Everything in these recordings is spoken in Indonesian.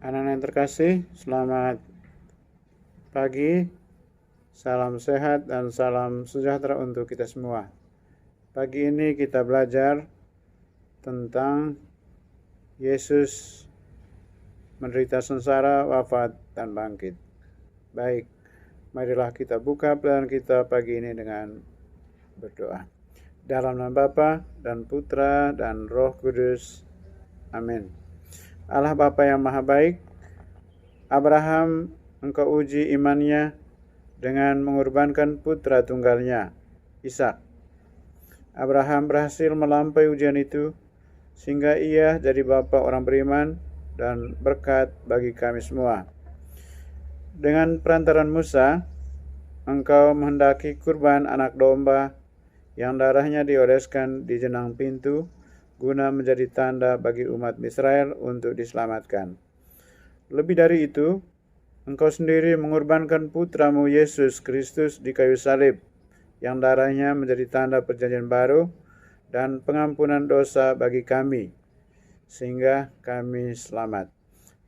Anak-anak yang terkasih, selamat pagi, salam sehat dan salam sejahtera untuk kita semua. Pagi ini kita belajar tentang Yesus menderita sengsara, wafat, dan bangkit. Baik, marilah kita buka pelajaran kita pagi ini dengan berdoa. Dalam nama Bapa dan Putra dan Roh Kudus. Amin. Allah Bapa yang Maha Baik, Abraham Engkau uji imannya dengan mengorbankan putra tunggalnya, Ishak. Abraham berhasil melampaui ujian itu sehingga ia jadi bapa orang beriman dan berkat bagi kami semua. Dengan perantaran Musa, Engkau menghendaki kurban anak domba yang darahnya dioleskan di jenang pintu guna menjadi tanda bagi umat Israel untuk diselamatkan. Lebih dari itu, Engkau sendiri mengorbankan putramu Yesus Kristus di kayu salib, yang darahnya menjadi tanda perjanjian baru dan pengampunan dosa bagi kami, sehingga kami selamat.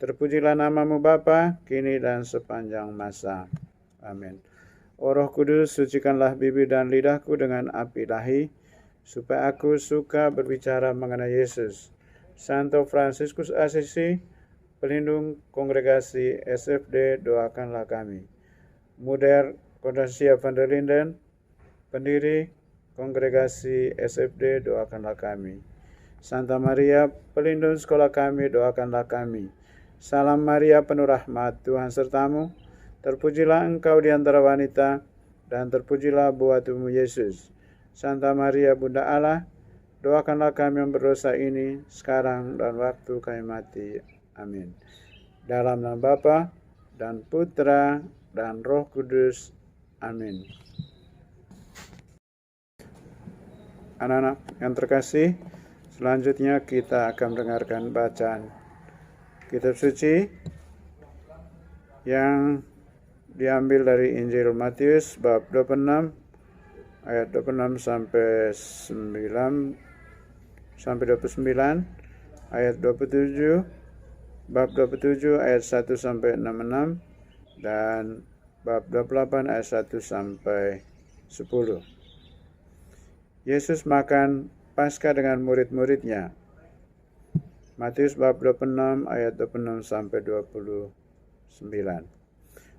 Terpujilah namamu Bapa, kini dan sepanjang masa. Amin. O Roh Kudus, sucikanlah bibir dan lidahku dengan api ilahi, supaya aku suka berbicara mengenai Yesus. Santo Fransiskus Assisi, pelindung kongregasi SFD, doakanlah kami. Moeder Constantia van der Linden, pendiri kongregasi SFD, doakanlah kami. Santa Maria, pelindung sekolah kami, doakanlah kami. Salam Maria, penuh rahmat, Tuhan sertamu. Terpujilah engkau di antara wanita, dan terpujilah buah tubuhmu Yesus. Santa Maria, Bunda Allah, doakanlah kami yang berdosa ini, sekarang dan waktu kami mati. Amin. Dalam nama Bapa dan Putra dan Roh Kudus. Amin. Anak-anak yang terkasih, selanjutnya kita akan mendengarkan bacaan kitab suci yang diambil dari Injil Matius bab 26 ayat 26 sampai 29, ayat 27, bab 27 ayat 1 sampai 66, dan bab 28 ayat 1 sampai 10. Yesus makan Paskah dengan murid-muridnya. Matius bab 26 ayat 26 sampai 29.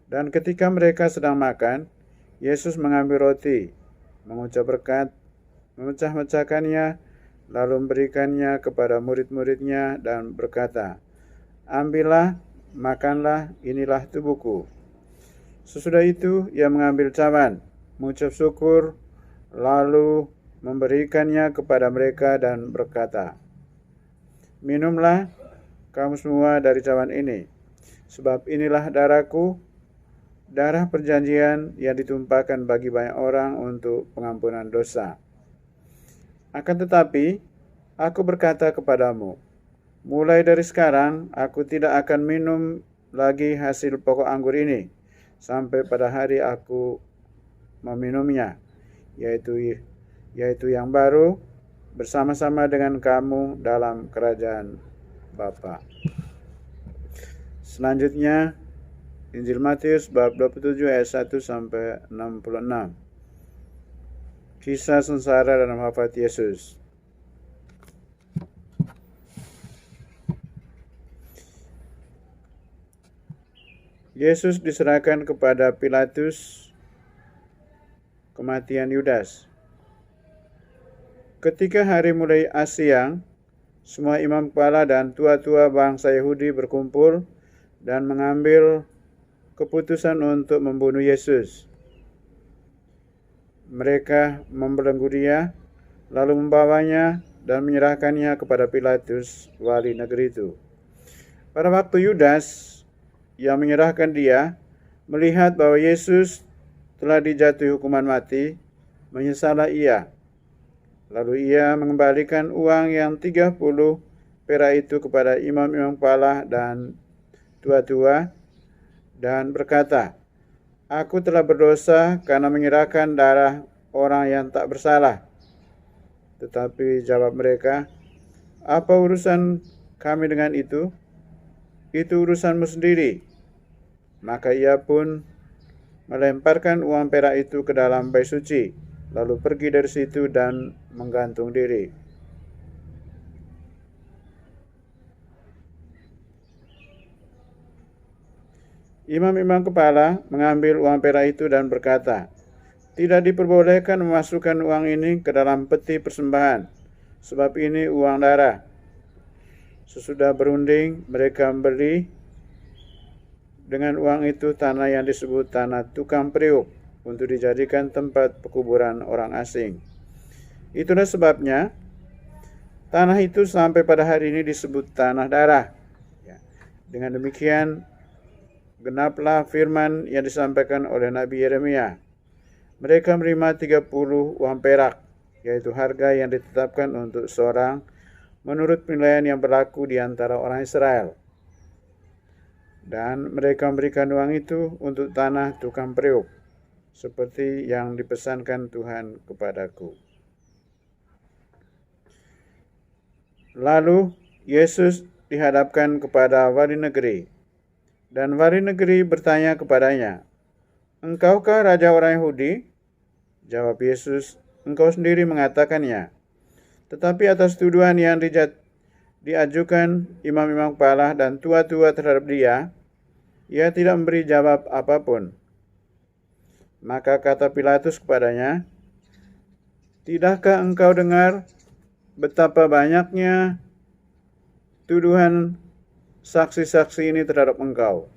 Dan ketika mereka sedang makan, Yesus mengambil roti, mengucap berkat, memecah-mecahkannya, lalu memberikannya kepada murid-muridnya dan berkata, "Ambillah, makanlah, inilah tubuhku." Sesudah itu, ia mengambil cawan, mengucap syukur, lalu memberikannya kepada mereka dan berkata, "Minumlah kamu semua dari cawan ini, sebab inilah darahku, darah perjanjian yang ditumpahkan bagi banyak orang untuk pengampunan dosa. Akan tetapi, aku berkata kepadamu, mulai dari sekarang aku tidak akan minum lagi hasil pokok anggur ini, sampai pada hari aku meminumnya, yaitu yang baru, bersama-sama dengan kamu dalam kerajaan Bapa." Selanjutnya, Injil Matius bab 27 ayat 1 sampai 66. Kisah sengsara dan wafat Yesus. Yesus diserahkan kepada Pilatus, kematian Yudas. Ketika hari mulai siang, semua imam kepala dan tua-tua bangsa Yahudi berkumpul dan mengambil keputusan untuk membunuh Yesus. Mereka membelenggu dia, lalu membawanya dan menyerahkannya kepada Pilatus, wali negeri itu. Pada waktu Yudas yang menyerahkan dia melihat bahwa Yesus telah dijatuhi hukuman mati, menyesallah ia. Lalu ia mengembalikan uang yang 30 perak itu kepada imam-imam kepala dan tua-tua, dan berkata, "Aku telah berdosa karena menyerahkan darah orang yang tak bersalah." Tetapi jawab mereka, "Apa urusan kami dengan itu? itu urusanmu sendiri. Maka ia pun melemparkan uang perak itu ke dalam bait suci, lalu pergi dari situ dan menggantung diri. Imam-imam kepala mengambil uang perak itu dan berkata, "Tidak diperbolehkan memasukkan uang ini ke dalam peti persembahan, sebab ini uang darah." Sesudah berunding, mereka membeli dengan uang itu tanah yang disebut tanah tukang periuk untuk dijadikan tempat pekuburan orang asing. Itulah sebabnya tanah itu sampai pada hari ini disebut tanah darah. Dengan demikian, genaplah firman yang disampaikan oleh Nabi Yeremia. Mereka menerima 30 uang perak, yaitu harga yang ditetapkan untuk seorang menurut penilaian yang berlaku di antara orang Israel. Dan mereka memberikan uang itu untuk tanah tukang periuk, seperti yang dipesankan Tuhan kepadaku. Lalu Yesus dihadapkan kepada wali negeri, dan wali negeri bertanya kepadanya, "Engkaukah raja orang Yahudi?" Jawab Yesus, "Engkau sendiri mengatakannya." Tetapi atas tuduhan yang diajukan imam-imam kepala dan tua-tua terhadap dia, ia tidak memberi jawab apapun. Maka kata Pilatus kepadanya, "Tidakkah engkau dengar betapa banyaknya tuduhan saksi-saksi ini terhadap engkau?"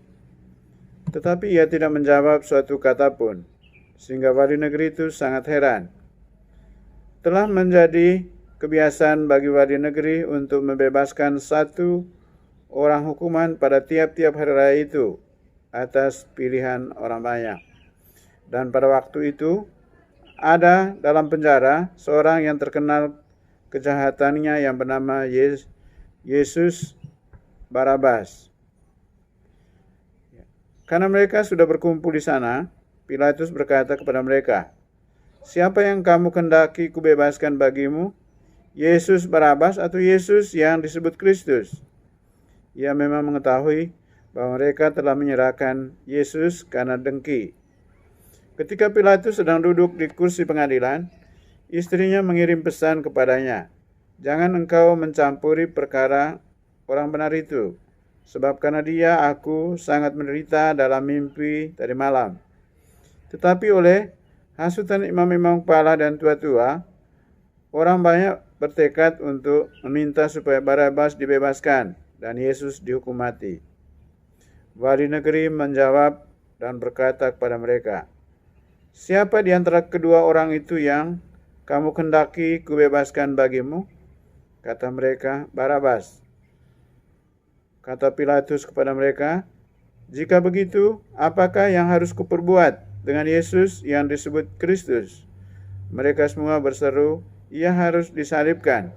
Tetapi ia tidak menjawab suatu kata pun, sehingga wali negeri itu sangat heran. Telah menjadi kebiasaan bagi wali negeri untuk membebaskan satu orang hukuman pada tiap-tiap hari raya itu atas pilihan orang banyak. Dan pada waktu itu ada dalam penjara seorang yang terkenal kejahatannya yang bernama Yesus Barabas. Karena mereka sudah berkumpul di sana, Pilatus berkata kepada mereka, "Siapa yang kamu kehendaki kubebaskan bagimu? Yesus Barabas atau Yesus yang disebut Kristus?" Ia memang mengetahui bahwa mereka telah menyerahkan Yesus karena dengki. Ketika Pilatus sedang duduk di kursi pengadilan, istrinya mengirim pesan kepadanya, "Jangan engkau mencampuri perkara orang benar itu, sebab karena dia aku sangat menderita dalam mimpi tadi malam." Tetapi oleh hasutan imam-imam kepala dan tua-tua, orang banyak bertekad untuk meminta supaya Barabas dibebaskan dan Yesus dihukum mati. Wali negeri menjawab dan berkata kepada mereka, "Siapa di antara kedua orang itu yang kamu kehendaki kubebaskan bagimu?" Kata mereka, "Barabas." Kata Pilatus kepada mereka, "Jika begitu, apakah yang harus kuperbuat dengan Yesus yang disebut Kristus?" Mereka semua berseru, "Ia harus disalibkan."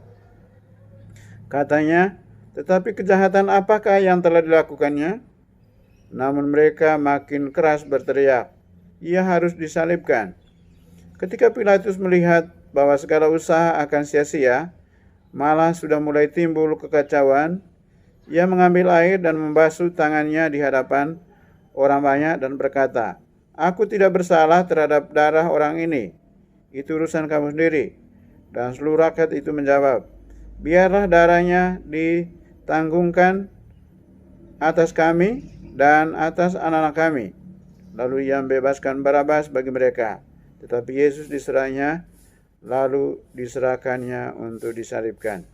Katanya, "Tetapi kejahatan apakah yang telah dilakukannya?" Namun mereka makin keras berteriak, "Ia harus disalibkan." Ketika Pilatus melihat bahwa segala usaha akan sia-sia, malah sudah mulai timbul kekacauan, ia mengambil air dan membasuh tangannya di hadapan orang banyak dan berkata, "Aku tidak bersalah terhadap darah orang ini. Itu urusan kamu sendiri." Dan seluruh rakyat itu menjawab, "Biarlah darahnya ditanggungkan atas kami dan atas anak-anak kami." Lalu ia membebaskan Barabas bagi mereka. Tetapi Yesus diserahnya, lalu diserahkannya untuk disalibkan.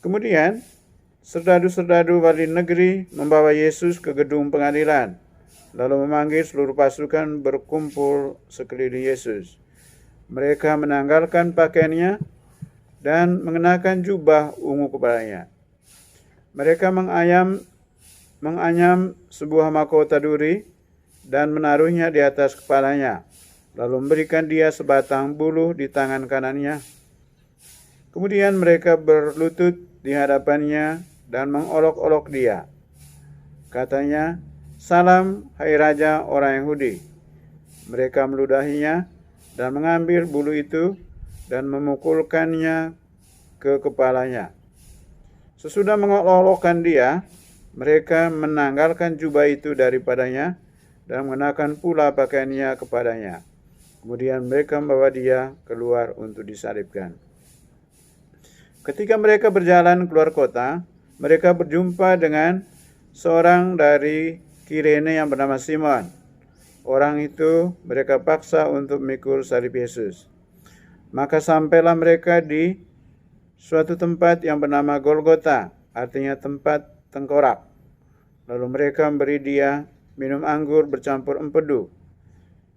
Kemudian serdadu-serdadu wali negeri membawa Yesus ke gedung pengadilan, lalu memanggil seluruh pasukan berkumpul sekeliling Yesus. Mereka menanggalkan pakaiannya dan mengenakan jubah ungu kepadanya. Mereka menganyam sebuah mahkota duri dan menaruhnya di atas kepalanya, lalu memberikan dia sebatang buluh di tangan kanannya. Kemudian mereka berlutut di hadapannya dan mengolok-olok dia. Katanya, "Salam, hai Raja orang Yahudi." Mereka meludahinya dan mengambil bulu itu dan memukulkannya ke kepalanya. Sesudah mengolok-olokkan dia, Mereka menanggalkan jubah itu daripadanya dan mengenakan pula pakaiannya kepadanya. Kemudian mereka membawa dia keluar untuk disalibkan. Ketika mereka berjalan keluar kota, mereka berjumpa dengan seorang dari Kirene yang bernama Simon. Orang itu mereka paksa untuk memikul salib Yesus. Maka sampailah mereka di suatu tempat yang bernama Golgota, artinya tempat tengkorak. Lalu mereka memberi dia minum anggur bercampur empedu.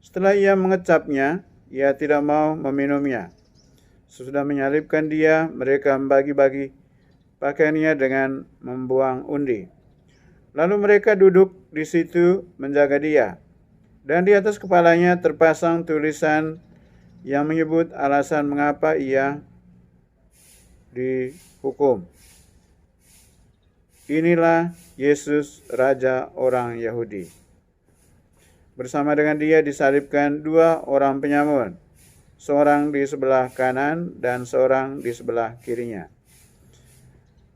Setelah ia mengecapnya, ia tidak mau meminumnya. Sesudah menyalibkan dia, mereka membagi-bagi pakaiannya dengan membuang undi. Lalu mereka duduk di situ menjaga dia. Dan di atas kepalanya terpasang tulisan yang menyebut alasan mengapa ia dihukum. Inilah Yesus, Raja orang Yahudi. Bersama dengan dia disalibkan dua orang penyamun, seorang di sebelah kanan dan seorang di sebelah kirinya.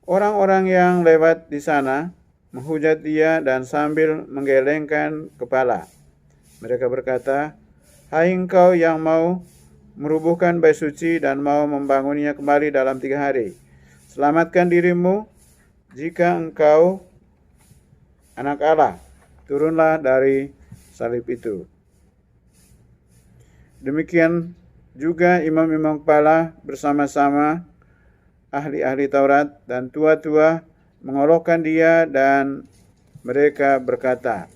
Orang-orang yang lewat di sana menghujat dia dan sambil menggelengkan kepala. Mereka berkata, "Hai engkau yang mau merubuhkan bait suci dan mau membangunnya kembali dalam 3 hari. Selamatkan dirimu, jika engkau anak Allah, turunlah dari salib itu." Demikian juga imam-imam kepala bersama-sama ahli-ahli Taurat dan tua-tua mengolokkan dia dan mereka berkata,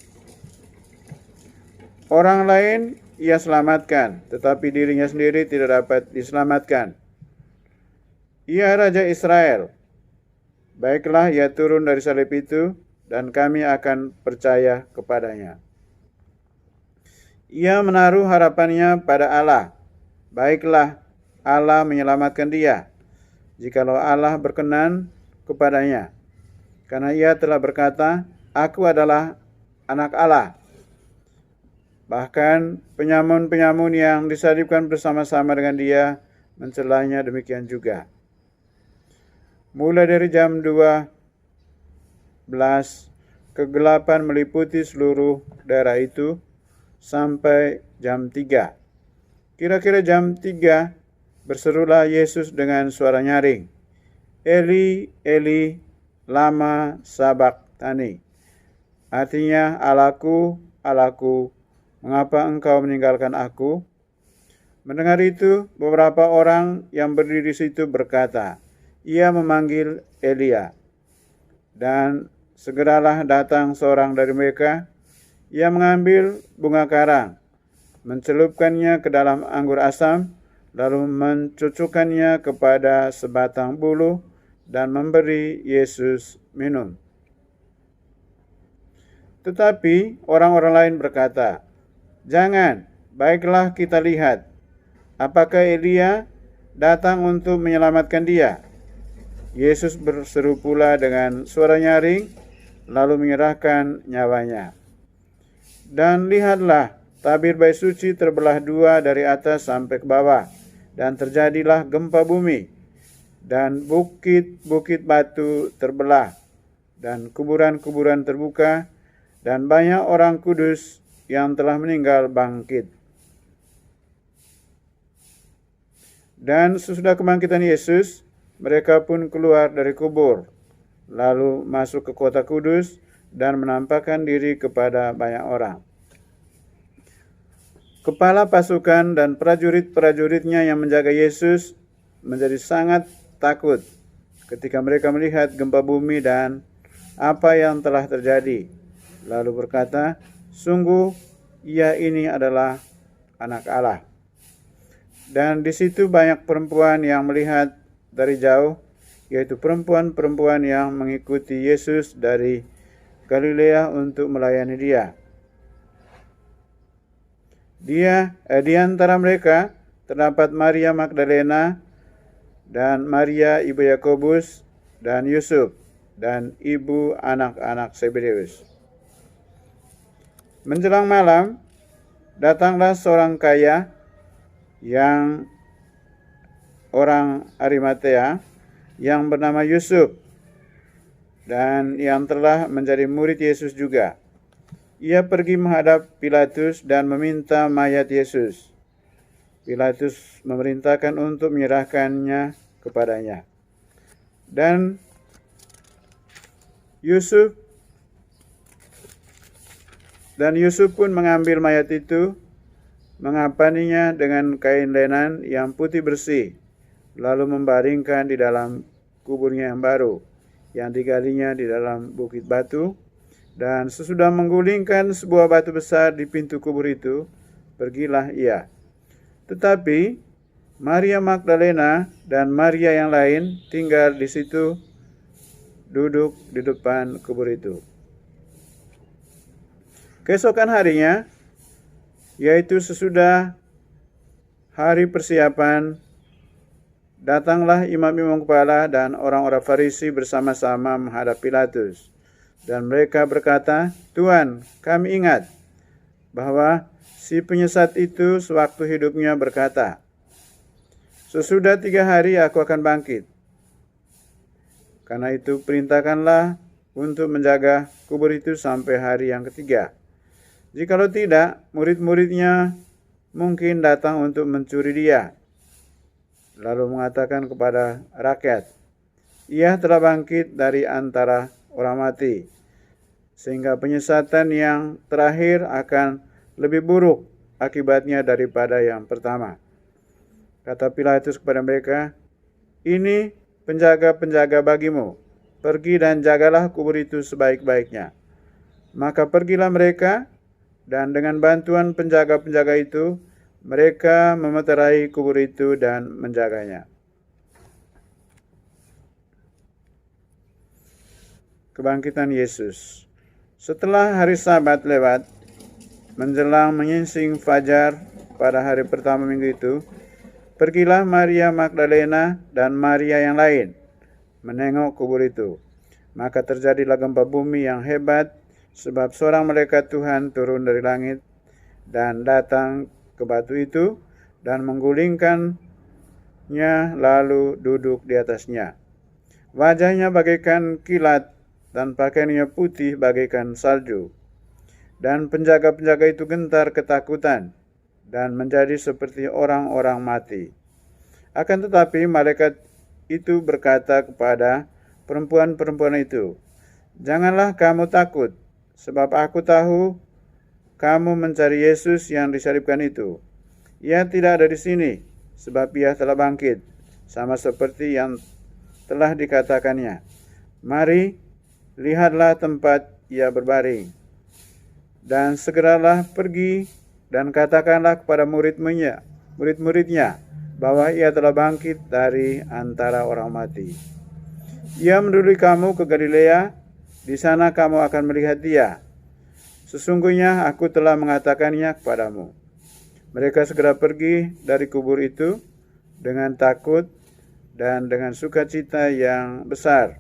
"Orang lain ia selamatkan, tetapi dirinya sendiri tidak dapat diselamatkan. Ia Raja Israel. Baiklah ia turun dari salib itu, dan kami akan percaya kepadanya. Ia menaruh harapannya pada Allah. Baiklah Allah menyelamatkan dia, jikalau Allah berkenan kepadanya. Karena ia telah berkata, Aku adalah anak Allah." Bahkan penyamun-penyamun yang disalibkan bersama-sama dengan dia mencelanya demikian juga. Mulai dari jam 12, kegelapan meliputi seluruh daerah itu sampai jam 3. Kira-kira jam 3 berserulah Yesus dengan suara nyaring, "Eli, Eli, lama sabachthani." Artinya, "Allahku, Allahku, mengapa engkau meninggalkan aku?" Mendengar itu, beberapa orang yang berdiri di situ berkata, "Ia memanggil Elia." Dan segeralah datang seorang dari mereka. Ia mengambil bunga karang, mencelupkannya ke dalam anggur asam, lalu mencucukkannya kepada sebatang bulu dan memberi Yesus minum. Tetapi orang-orang lain berkata, "Jangan, baiklah kita lihat, apakah Elia datang untuk menyelamatkan dia?" Yesus berseru pula dengan suara nyaring, lalu menyerahkan nyawanya. Dan lihatlah, tabir bait suci terbelah 2 dari atas sampai ke bawah, dan terjadilah gempa bumi, dan bukit-bukit batu terbelah, dan kuburan-kuburan terbuka, dan banyak orang kudus yang telah meninggal bangkit. Dan sesudah kebangkitan Yesus, mereka pun keluar dari kubur, lalu masuk ke kota kudus dan menampakkan diri kepada banyak orang. Kepala pasukan dan prajurit-prajuritnya yang menjaga Yesus menjadi sangat takut ketika mereka melihat gempa bumi dan apa yang telah terjadi. Lalu berkata, "Sungguh ia ini adalah anak Allah." Dan di situ banyak perempuan yang melihat dari jauh, yaitu perempuan-perempuan yang mengikuti Yesus dari Galilea untuk melayani dia. Di antara mereka terdapat Maria Magdalena dan Maria ibu Yakobus dan Yusuf dan ibu anak-anak Zebedeus. Menjelang malam, datanglah seorang kaya yang orang Arimatea yang bernama Yusuf. dan yang telah menjadi murid Yesus juga. Ia pergi menghadap Pilatus dan meminta mayat Yesus. Pilatus memerintahkan untuk menyerahkannya kepadanya. Dan Yusuf pun mengambil mayat itu, mengapaninya dengan kain lenan yang putih bersih, lalu membaringkan di dalam kuburnya yang baru, yang digalinya di dalam bukit batu. Dan sesudah menggulingkan sebuah batu besar di pintu kubur itu, pergilah ia. Tetapi Maria Magdalena dan Maria yang lain tinggal di situ, duduk di depan kubur itu. Keesokan harinya, yaitu sesudah hari persiapan, datanglah imam-imam kepala dan orang-orang Farisi bersama-sama menghadap Pilatus. Dan mereka berkata, "Tuan, kami ingat bahwa si penyesat itu sewaktu hidupnya berkata, 'Sesudah 3 hari aku akan bangkit.' Karena itu perintahkanlah untuk menjaga kubur itu sampai hari yang ketiga. Jikalau tidak, murid-muridnya mungkin datang untuk mencuri dia." Lalu mengatakan kepada rakyat, "Ia telah bangkit dari antara orang mati, sehingga penyesatan yang terakhir akan lebih buruk akibatnya daripada yang pertama." Kata Pilatus kepada mereka, "Ini penjaga-penjaga bagimu. Pergi dan jagalah kubur itu sebaik-baiknya." Maka pergilah mereka, dan dengan bantuan penjaga-penjaga itu, mereka memeterai kubur itu dan menjaganya. Kebangkitan Yesus. Setelah hari Sabat lewat, menjelang menyingsing fajar pada hari pertama minggu itu, pergilah Maria Magdalena dan Maria yang lain menengok kubur itu. Maka terjadilah gempa bumi yang hebat, sebab seorang malaikat Tuhan turun dari langit dan datang ke batu itu dan menggulingkannya lalu duduk di atasnya. Wajahnya bagaikan kilat dan pakaiannya putih bagaikan salju. Dan penjaga-penjaga itu gentar ketakutan dan menjadi seperti orang-orang mati. Akan tetapi malaikat itu berkata kepada perempuan-perempuan itu, "Janganlah kamu takut, sebab aku tahu kamu mencari Yesus yang disalibkan itu. Ia tidak ada di sini, sebab ia telah bangkit, sama seperti yang telah dikatakannya. Mari, lihatlah tempat ia berbaring. Dan segeralah pergi dan katakanlah kepada murid-muridnya bahwa ia telah bangkit dari antara orang mati. Ia mendului kamu ke Galilea, di sana kamu akan melihat dia. Sesungguhnya aku telah mengatakannya kepadamu." Mereka segera pergi dari kubur itu dengan takut dan dengan sukacita yang besar,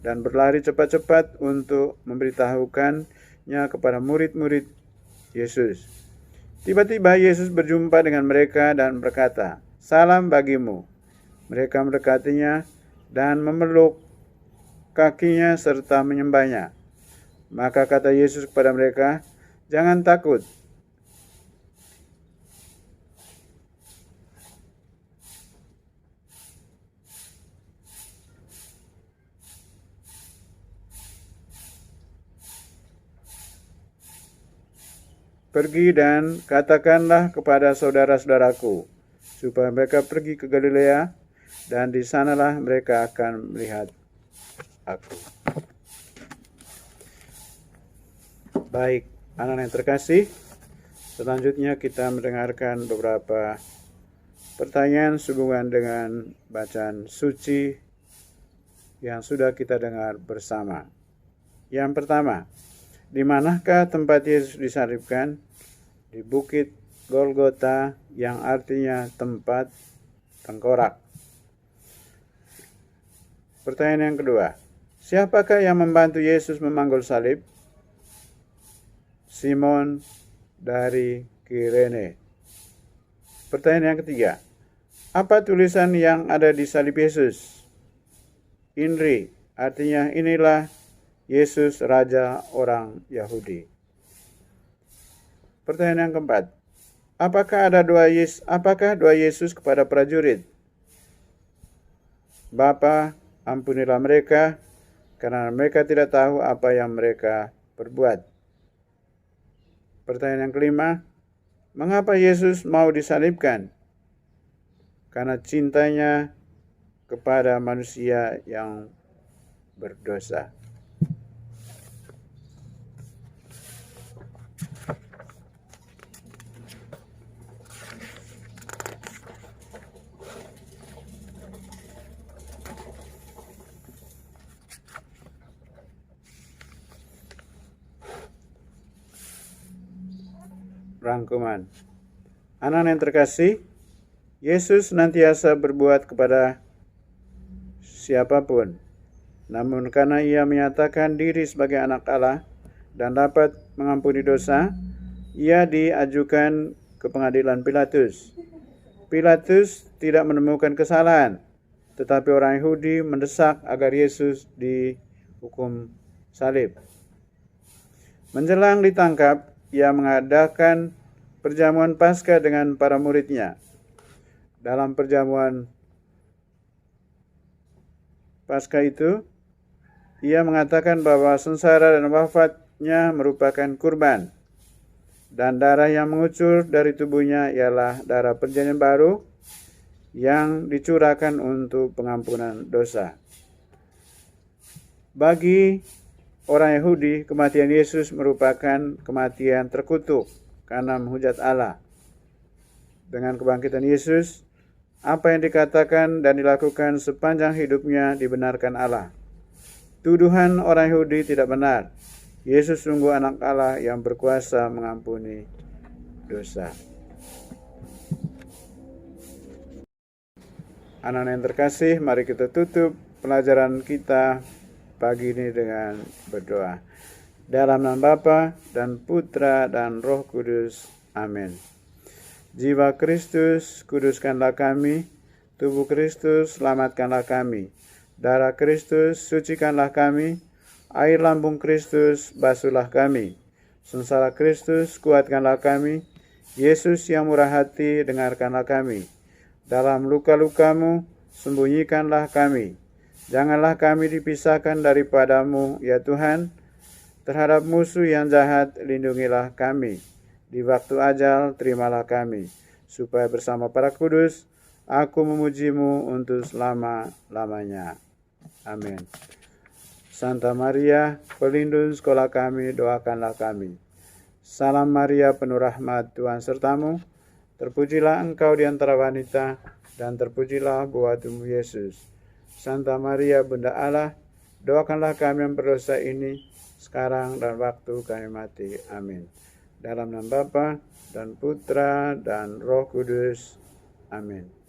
dan berlari cepat-cepat untuk memberitahukannya kepada murid-murid Yesus. Tiba-tiba Yesus berjumpa dengan mereka dan berkata, "Salam bagimu." Mereka mendekatinya dan memeluk kakinya serta menyembahnya. Maka kata Yesus kepada mereka, "Jangan takut. Pergi dan katakanlah kepada saudara-saudaraku, supaya mereka pergi ke Galilea, dan di sanalah mereka akan melihat aku." Baik, anak-anak yang terkasih, selanjutnya kita mendengarkan beberapa pertanyaan sehubungan dengan bacaan suci yang sudah kita dengar bersama. Yang pertama, di manakah tempat Yesus disalibkan? Di Bukit Golgota, yang artinya tempat tengkorak. Pertanyaan yang kedua, siapakah yang membantu Yesus memanggul salib? Simon dari Kirene. Pertanyaan yang ketiga, apa tulisan yang ada di salib Yesus? Inri, artinya inilah Yesus Raja orang Yahudi. Pertanyaan yang keempat, apakah doa Yesus kepada prajurit? Bapa, ampunilah mereka, karena mereka tidak tahu apa yang mereka perbuat. Pertanyaan yang kelima, mengapa Yesus mau disalibkan? Karena cintanya kepada manusia yang berdosa. Rangkuman. Anak yang terkasih, Yesus senantiasa berbuat kepada siapapun. Namun karena ia menyatakan diri sebagai anak Allah dan dapat mengampuni dosa, ia diajukan ke pengadilan Pilatus. Pilatus tidak menemukan kesalahan, tetapi orang Yahudi mendesak agar Yesus dihukum salib. Menjelang ditangkap, ia mengadakan perjamuan Paskah dengan para muridnya. Dalam perjamuan Paskah itu, ia mengatakan bahwa sengsara dan wafatnya merupakan kurban, dan darah yang mengucur dari tubuhnya ialah darah perjanjian baru yang dicurahkan untuk pengampunan dosa. Bagi orang Yahudi, kematian Yesus merupakan kematian terkutuk karena menghujat Allah. Dengan kebangkitan Yesus, apa yang dikatakan dan dilakukan sepanjang hidupnya dibenarkan Allah. Tuduhan orang Yahudi tidak benar. Yesus sungguh anak Allah yang berkuasa mengampuni dosa. Anak-anak yang terkasih, mari kita tutup pelajaran kita pagi ini dengan berdoa. Dalam nama Bapa dan Putra dan Roh Kudus. Amin. Jiwa Kristus, kuduskanlah kami. Tubuh Kristus, selamatkanlah kami. Darah Kristus, sucikanlah kami. Air lambung Kristus, basuhlah kami. Sengsara Kristus, kuatkanlah kami. Yesus yang murah hati, dengarkanlah kami. Dalam luka-lukamu, sembunyikanlah kami. Janganlah kami dipisahkan daripadamu, ya Tuhan. Terhadap musuh yang jahat, lindungilah kami. Di waktu ajal, terimalah kami. Supaya bersama para kudus, aku memujimu untuk selama-lamanya. Amin. Santa Maria, pelindung sekolah kami, doakanlah kami. Salam Maria, penuh rahmat, Tuhan sertamu. Terpujilah engkau di antara wanita, dan terpujilah buah tubuhmu Yesus. Santa Maria, Bunda Allah, doakanlah kami yang berdosa ini, sekarang dan waktu kami mati. Amin. Dalam nama Bapa dan Putra dan Roh Kudus. Amin.